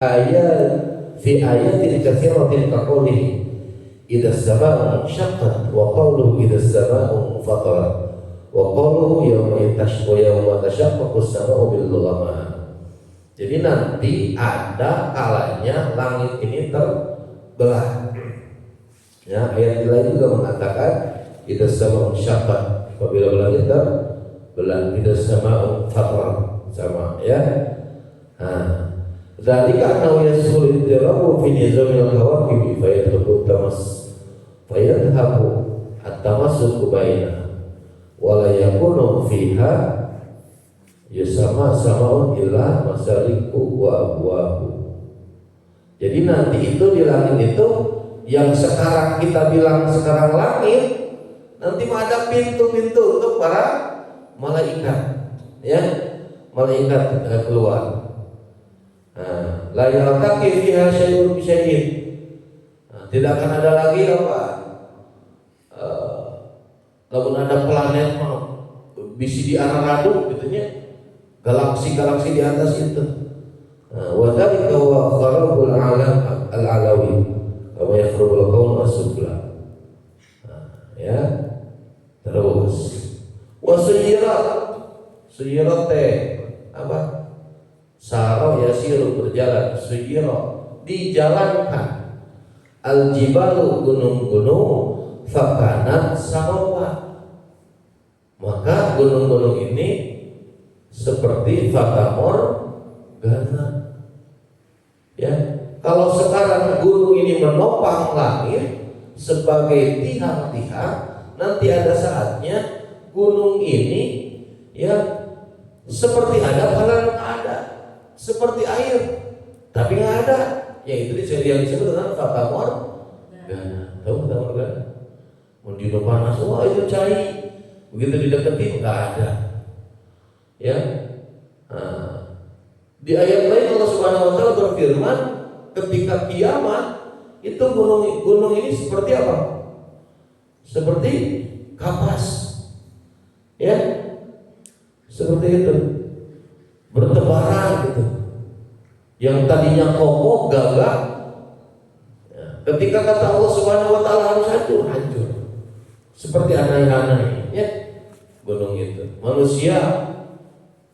ayat fi ayatin katsiratin kaqoulihi idza as-samaa'u inshaqqat wa qawluhu idza as-samaa'u fatarat wa qawluhu yawma tashaqqaqu as-samaa'u bil ghamam. Jadi nanti ada kalanya langit ini terbelah. Ya, ayat lain juga mengatakan idza as-samaa'u inshaqqat, apabila langit terbelah, idza as-samaa'u fatarat, sama ya. Dzalika annahu yasulu idrabu fi nizamil kawakib fayadhabu at-tamassuk bainaha wa la yakunu fiha yusama samaun illa masaliku wa abwabu. Jadi nanti itu di langit itu yang sekarang kita bilang sekarang langit, nanti ada pintu-pintu untuk para malaikat, ya, malaikat keluar. La yaltaqi fiha syai'un bi syai'in. Tidak akan ada lagi apa? Lamun ada planet bisi di arah radu gitunya, galaksi-galaksi di atas itu. Wa dzalika huwa kharabul alam al-alawi wa yakhrubul kaun as-sufla. Ya. Terus wa sayyirat apa? Saro yasiru berjalan, suyiro dijalankan, al-jibalu gunung-gunung, fakanat samawa, maka gunung-gunung ini seperti fatamor gana. Ya, kalau sekarang gunung ini menopang langit sebagai tiang-tiang, nanti ada saatnya gunung ini ya seperti ada padahal nggak ada, seperti air tapi nggak ada, yaitu yang disebut dengan fatamor gana. Tahu fatamor gana? Mendino panas, wah itu cair, begitu dideketin nggak ada. Ya, di ayat lain Allah Subhanahu Wa Taala berfirman ketika kiamat itu gunung ini seperti apa? Seperti kapas, ya, seperti itu, bertebaran gitu. Yang tadinya kokoh gagah, ya, ketika kata Allah Subhanahu Wa Taala harus hancur, seperti anai-anai, ya, gunung itu. Manusia,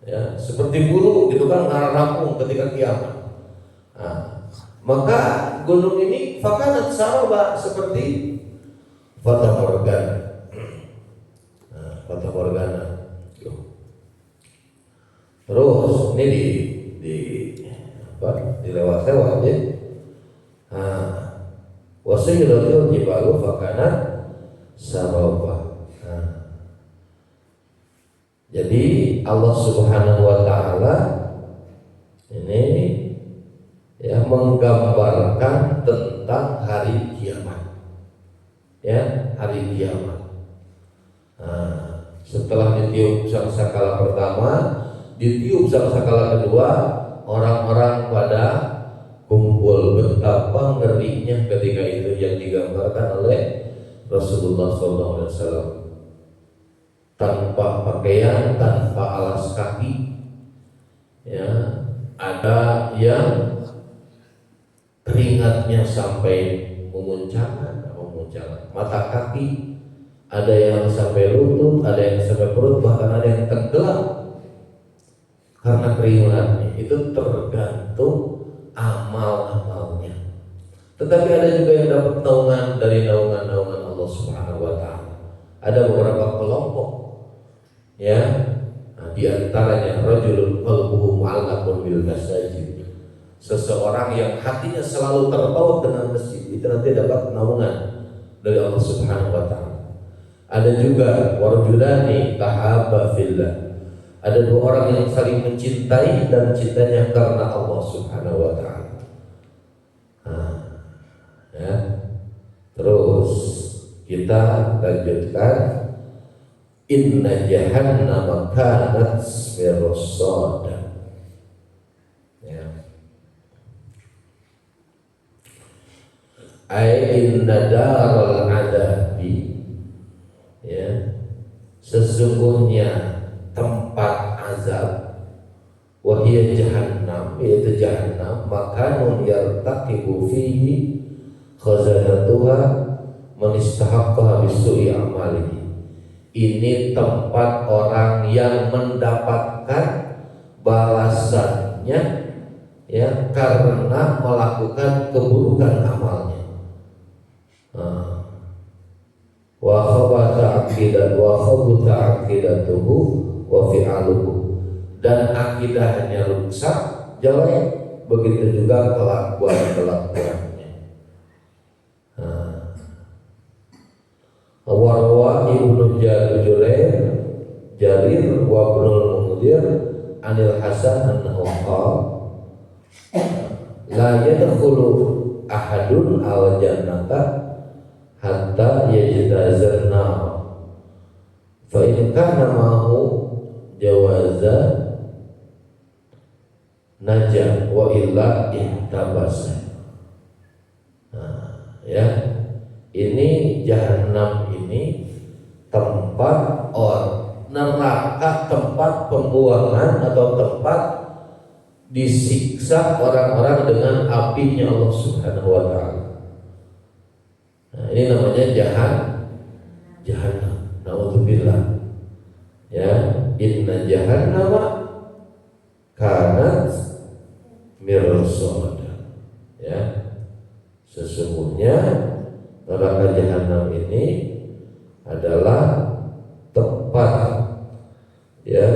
ya, seperti bulu gitu kan, rampung ketika kiamat. Maka gunung ini fakanat saraba seperti fata morgana. Fata morgana. Terus ini dilewat-lewat ya. Wasayyidatul jibalu fakanat saraba. Jadi Allah Subhanahu Wa Taala ini ya menggambarkan tentang hari kiamat, ya, hari kiamat. Setelah ditiup sangkakala pertama, ditiup sangkakala kedua, orang-orang pada kumpul. Betapa ngerinya ketika itu yang digambarkan oleh Rasulullah SAW. Tanpa pakaian, tanpa alas kaki, ya, ada yang keringatnya sampai memuncakan mata kaki, ada yang sampai lutut, ada yang sampai perut, bahkan ada yang tenggelam karena keringatnya. Itu tergantung amal-amalnya. Tetapi ada juga yang dapat naungan dari naungan Allah Subhanahu Wa Taala. Ada beberapa kelompok, ya, di antaranya rajulun qalbuhu mu'allaqun bil masajid. Seseorang yang hatinya selalu terpaut dengan masjid, itu nanti dapat naungan dari Allah Subhanahu Wa Taala. Ada juga warjulani tahabba fillah. Ada dua orang yang saling mencintai dan cintanya karena Allah Subhanahu Wa Taala. Ya. Terus kita lanjutkan. Inna jahannama kanat mirsada. Ya. Inna daral adabi, ya, sesungguhnya tempat azab, wahia jahannam, yaitu jahannam makanun yartaqibu fihi khazanatuha man istahaqqa bisu'i amalihi. Ini tempat orang yang mendapatkan balasannya ya karena melakukan keburukan amalnya. Wa khabata aqidat wa khabata aqidatuhu wa fi'aluhu, dan akidahnya rusak, jelek, begitu juga kelakuan-kelakuannya. Warwa ibnu Jarir wa ibnul Munzir anil Hasan annahu qala la yadkhulu ahadun al jannata hatta yajtazanna fa in kana ma'hu jawaza najah wa illa ihtabasa. Ya, ini jahanam ini tempat neraka, tempat pembuangan atau tempat disiksa orang-orang dengan apinya Allah Subhanahu wa taala. Nah, ini namanya jahanam. Nauzubillah. Ya, inna jahannama kanat mirsada. Ya. Sesungguhnya neraka jahanam ini adalah tempat ya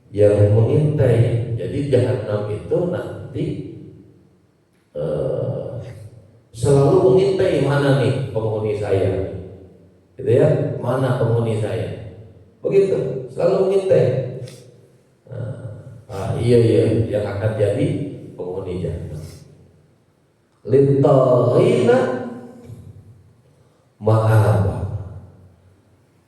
yang mengintai. Jadi jahanam itu nanti selalu mengintai mana nih penghuni saya, gitu ya, mana penghuni saya, begitu, selalu mengintai. Iya yang akan jadi penghuni jahanam. Lintaghina ma'aba.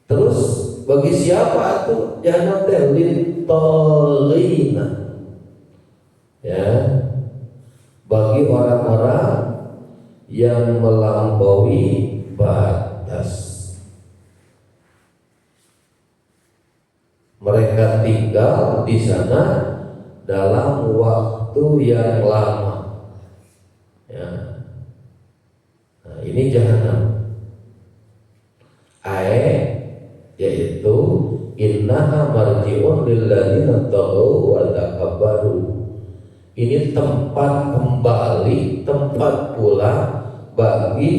Terus bagi siapa itu jahanam teh? Lintaghina, ya, bagi orang-orang yang melampaui batas. Mereka tinggal di sana dalam waktu yang lama. Ya. Nah, ini jahanam. Yaitu innaha marji'un lil ladzina taghaw wa takabbaru. Ini tempat kembali, tempat pulang bagi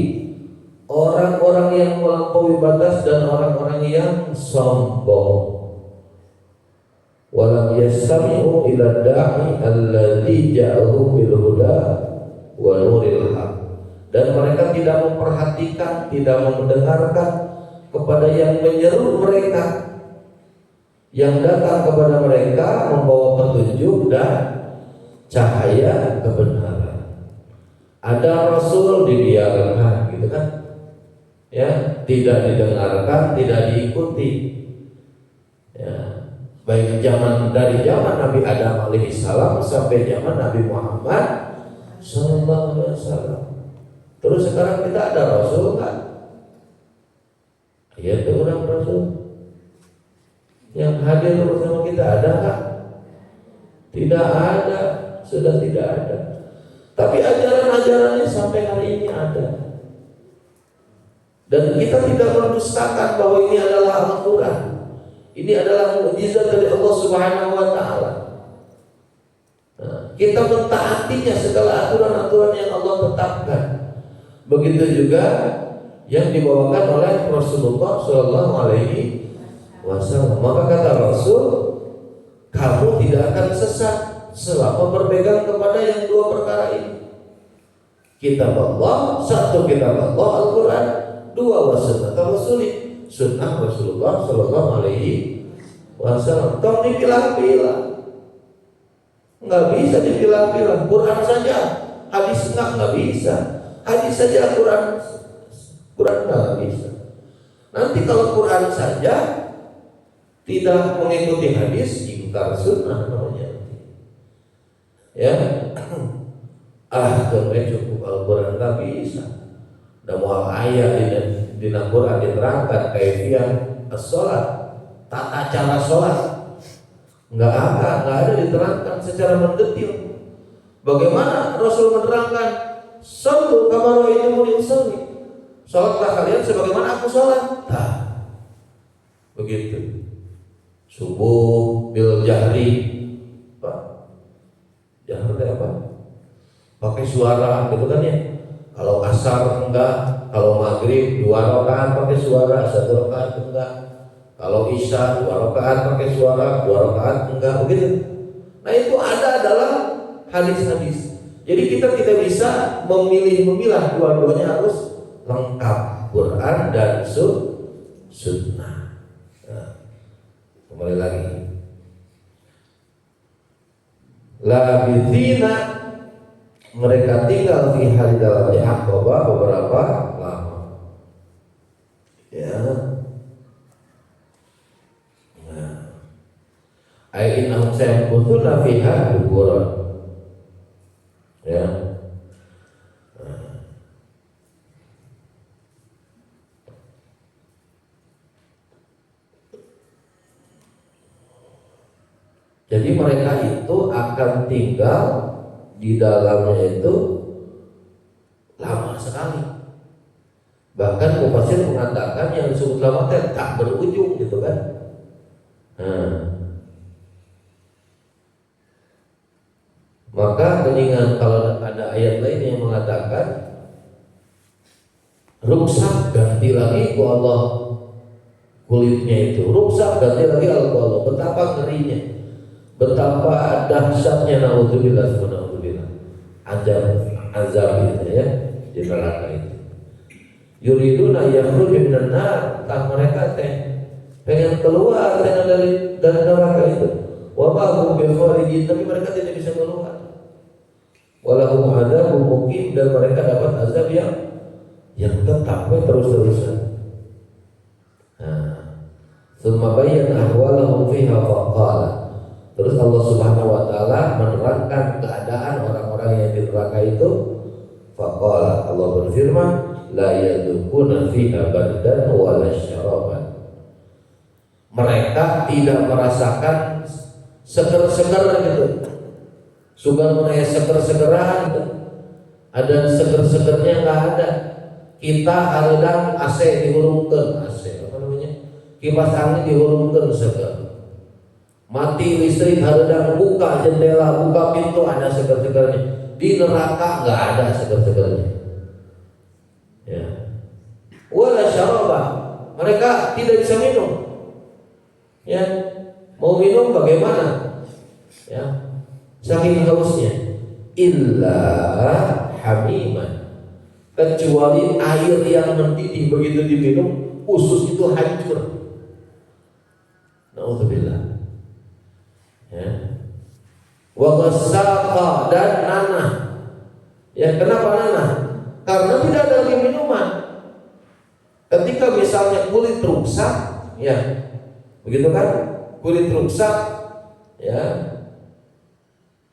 orang-orang yang melampaui batas dan orang-orang yang sombong. Walam yastami'u ila da'i alladzi ja'ahum bil huda wa nuril haq. Dan mereka tidak memperhatikan, tidak mendengarkan kepada yang menyeru mereka, yang datang kepada mereka membawa petunjuk dan cahaya kebenaran. Ada Rasul dibiarkan, gitu kan? Ya, tidak didengarkan, tidak diikuti. Ya. Baik dari zaman Nabi Adam alaihissalam sampai zaman Nabi Muhammad sallallahu alaihi wasallam. Terus sekarang kita ada Rasul kan? Ya, itu orang Rasul yang hadir bersama kita ada kan? Tidak ada, sudah tidak ada. Tapi ajaran-ajarannya sampai hari ini ada. Dan kita tidak mendustakan bahwa ini adalah Al-Quran. Ini adalah mukjizat dari Allah Subhanahu wa taala. Nah, kita mentaatinya segala aturan-aturan yang Allah tetapkan. Begitu juga yang dibawakan oleh Rasulullah sallallahu alaihi wasallam. Maka kata Rasul, kamu tidak akan sesat selama berpegang kepada yang dua perkara ini. Kitab Allah, satu kitab Allah Al-Quran, dua wasunnah Rasulullah. Sunnah Rasulullah Sallallahu Alaihi Wasallam. Kau dipilah-pilah, nggak bisa dipilah-pilah. Quran saja, hadis nggak bisa. Hadis saja, Quran nggak bisa. Nanti kalau Quran saja tidak mengikuti hadis, ingkar sunnah namanya. Ya, cukup Al-Quran nggak bisa. Dan mau ayat di Al-Quran diterangkan kaifiyah as-sholat, tata cara sholat, nggak ada diterangkan secara mendetil. Bagaimana Rasul menerangkan, "Shallu kama ra'aitumuni usolli." Salatlah kalian sebagaimana aku salat. Nah, begitu. Subuh bil jahri, Pak. Jahri apa? Pakai suara gitu kan ya. Kalau asar enggak, kalau maghrib 2 rakaat pakai suara, 1 rakaat enggak. Kalau isya 2 rakaat pakai suara, 2 rakaat enggak, begitu. Nah itu ada dalam hadis-hadis. Jadi kita tidak bisa memilih-memilah, dua-duanya harus lengkap, Quran dan sunnah. Nah, kembali lagi. Labithina, mereka tinggal di hari dalamnya Aqaba beberapa lama. Ya. Nah. Ainahum sayamkutuna fiha duburan. Ya. Nah. Jadi mereka itu akan tinggal di dalamnya itu lama sekali. Bahkan mufassir mengatakan yang disebut lama tak berujung gitu kan. Nah, maka mendingan kalau ada ayat lain yang mengatakan ruksak ganti lagi ku Allah kulitnya itu, ruksak ganti lagi ku Allah. Betapa ngerinya, betapa dahsyatnya, naudzubillah azab itu ya di neraka itu. Yuriduna yakhruju minan nar, tak mereka pengen keluar dari neraka itu. Wa ma hum bikharijin, tapi mereka tidak bisa keluar. Walahum adzabun muqim, dan mereka dapat azab yang tetap terus-terusan. Nah, summa bayyana ahwalahum fiha faqala. Terus Allah Subhanahu wa taala menerangkan keadaan orang-orang yang di neraka itu. Faqala, Allah berfirman, la yadukuna fiha bardan wala syaraban. Mereka tidak merasakan seger-seger gitu. Sugan menaya seger-segeran gitu. Ada seger-segernya enggak ada. Kita hareudang AC dihurungkeun, AC apa namanya? Kipas angin dihurungkeun seger. Mati listrik hareudang buka jendela, buka pintu, ada seger-segernya. Di neraka enggak ada seger-segernya. Ya. Wala syaraba, mereka tidak bisa minum. Ya. Mau minum bagaimana? Ya. Saking hausnya. Illa hamiman, kecuali air yang mendidih begitu diminum usus itu hancur. Nauzubillah. Ya. Wa ghasaqa, dan nanah. Ya, kenapa nanah? Karena tidak ada lagi minuman. Ketika misalnya kulit rusak, ya, begitu kan? Kulit rusak, ya,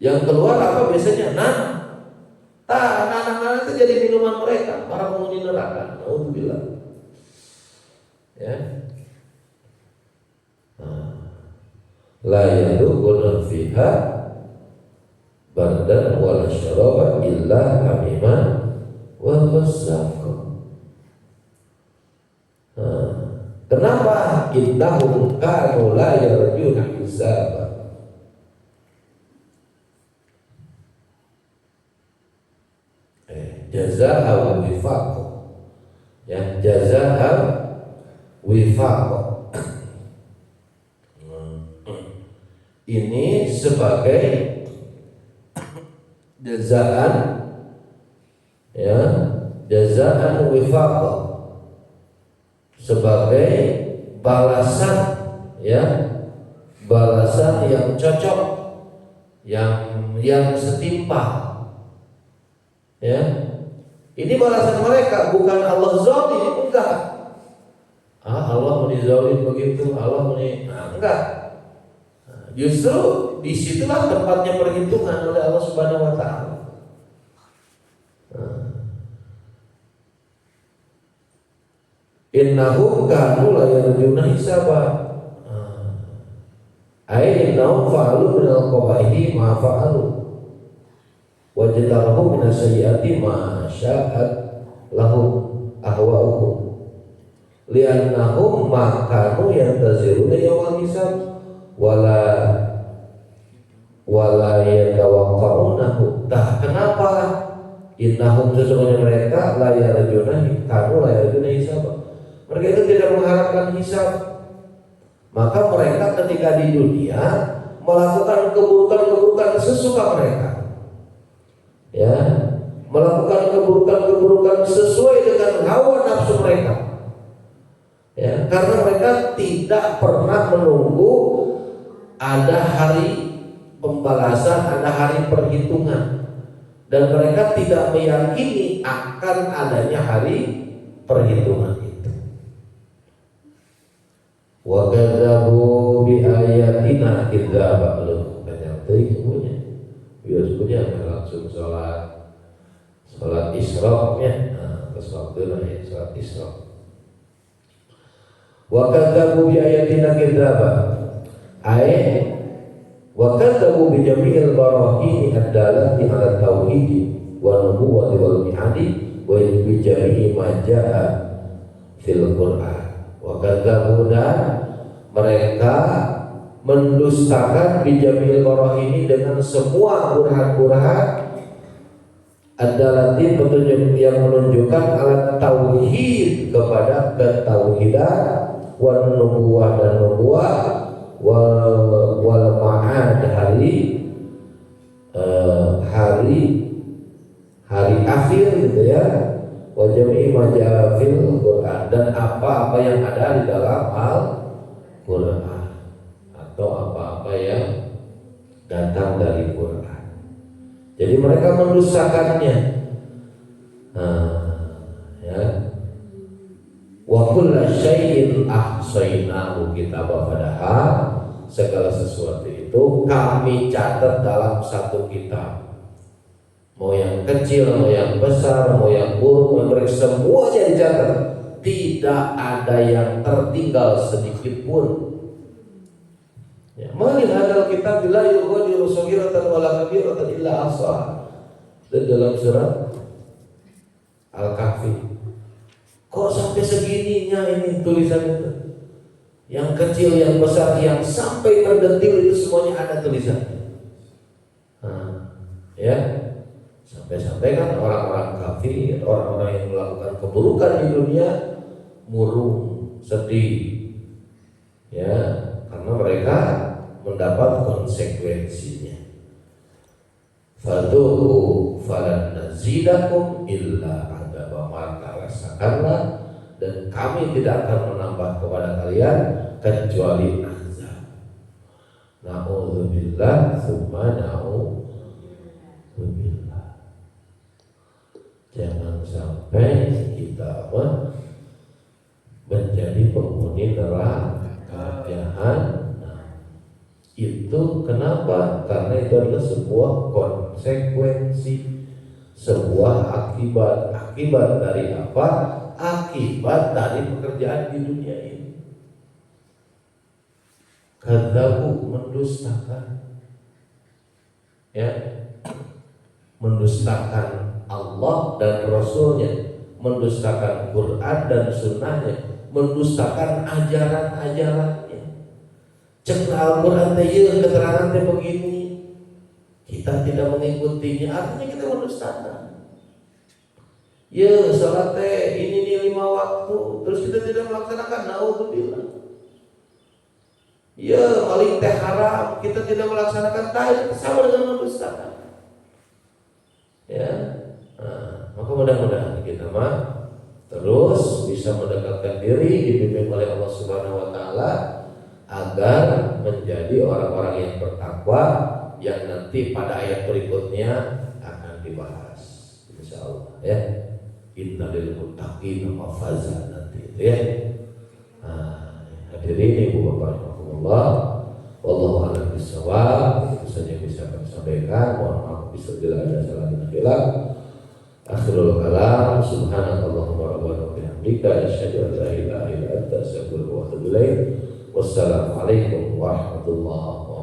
yang keluar apa biasanya? Nanah. Nanah itu jadi minuman mereka, para penghuni neraka. Nauzubillah. Ya. La yadukuna fiha bardan wala syaraban illa hamiman wa ghassaq. Kenapa? Innahum kanu la yarjuna hisaba. Jazaa wifaq. Ya, jazaa wifaq. Ini sebagai jazaan, ya, jazaan wifaq, sebagai balasan, ya, balasan yang cocok, yang setimpal, ya. Ini balasan mereka, bukan Allah zalim, enggak. Allah mau dizalim begitu, Allah mau enggak. Justru disitulah tempatnya perhitungan oleh Allah Subhanahu wa taala. Innahum kanu la yarjuna hisaba. Ai innahum fa'alu minal qabaihi ma fa'alu. wajtarahum min sayyiati ma sya'at lahum ahwa'uhum li'annahum ma kanu yantaziruna yawmal hisab wala yatawaqqa'unahu. Kenapa? Innahum sesungguhnya mereka la yarjuna hisab. Mereka itu tidak mengharapkan hisab. Maka mereka ketika di dunia melakukan keburukan-keburukan sesuka mereka. Ya, melakukan keburukan-keburukan sesuai dengan hawa nafsu mereka. Ya, karena mereka tidak pernah menunggu ada hari pembalasan, ada hari perhitungan, dan mereka tidak meyakini akan adanya hari perhitungan itu. Wa kadzabu bi ayatina kidzaba lu banyak punya. Biasanya langsung sholat Isra ya. Terus waktu ya sholat Isra. Wa kadzabu bi ayatina kidzaba. Wa kadzabu bi jami'il barahin ad-dalati 'ala tauhid wa nubuwwati wal mi'adi wa bi jami'i ma jaa'a fil Qur'an. Wa kadzabu, mereka mendustakan bi jami'il barahin dengan semua burhan-burhan ad-dalati petunjuk yang menunjukkan 'ala tauhid kepada ketauhidan wa nubuwwah dan nubuwwah wal ma'ad hari akhir gitu ya, wa jami'i ma jaa fil Qur'an, dan apa-apa yang ada di dalam Al-Qur'an atau apa-apa yang datang dari Qur'an. Jadi mereka mendustakannya. Ya. Wa kullu syai'in ahsaynahu kitaba, padahal segala sesuatu itu kami catat dalam satu kitab. Mau yang kecil, mau yang besar, mau yang buruk, mereka semuanya dicatat. Tidak ada yang tertinggal sedikit pun. Ya, malin hadal kitab la yughadiru saghiratan wala kabiratan illa ahsaha. Dan dalam surat Al-Kahfi, kok sampai segininya ini tulisan itu? Yang kecil, yang besar, yang sampai terdetil itu semuanya ada tulisannya. Ya, sampai-sampai kan orang-orang kafir, orang-orang yang melakukan keburukan di dunia murung, sedih, ya, karena mereka mendapat konsekuensinya. Fadhuqu falan nazidakum illa adaba, maka rasakanlah dan kami tidak akan menambah kepada kalian kecuali azab. Na'udzubillah tsumma na'udzubillah. Jangan sampai kita menjadi penghuni neraka jahanam. Itu kenapa? Karena itu adalah sebuah konsekuensi, sebuah akibat. Akibat dari apa? Akibat dari pekerjaan di dunia ini. Kadzabu, mendustakan, ya, mendustakan Allah dan Rasulnya, mendustakan Quran dan Sunnahnya, mendustakan ajaran-ajarannya. Cek Al-Quran teh keterangan teh begini, kita tidak mengikutinya, artinya kita mendustakan. Ya, salat teh ini nih 5 waktu, terus kita tidak melaksanakan, naudzubillah. Ya, maling teh haram, kita tidak melaksanakan, sama dengan mendustakan. Ya, maka mudah-mudahan kita terus bisa mendekatkan diri, dibimbing oleh Allah Subhanahu Wa Taala, agar menjadi orang-orang yang bertakwa, yang nanti pada ayat berikutnya akan dibahas, insyaallah ya. Innalil muttaqina mafaza, nanti itu ya. Hadirin ibu bapak rahimakumullah, wallahu a'lam bishawab. Itu saja yang bisa kami sampaikan. Mohon maaf bisa bila ada salah dan khilaf. Akhirul kalam, subhanakallahumma rabbana wa bihamdika asyhadu an la ilaha illa anta astaghfiruka wa atubu ilaik. Wassalamualaikum warahmatullahi wabarakatuh.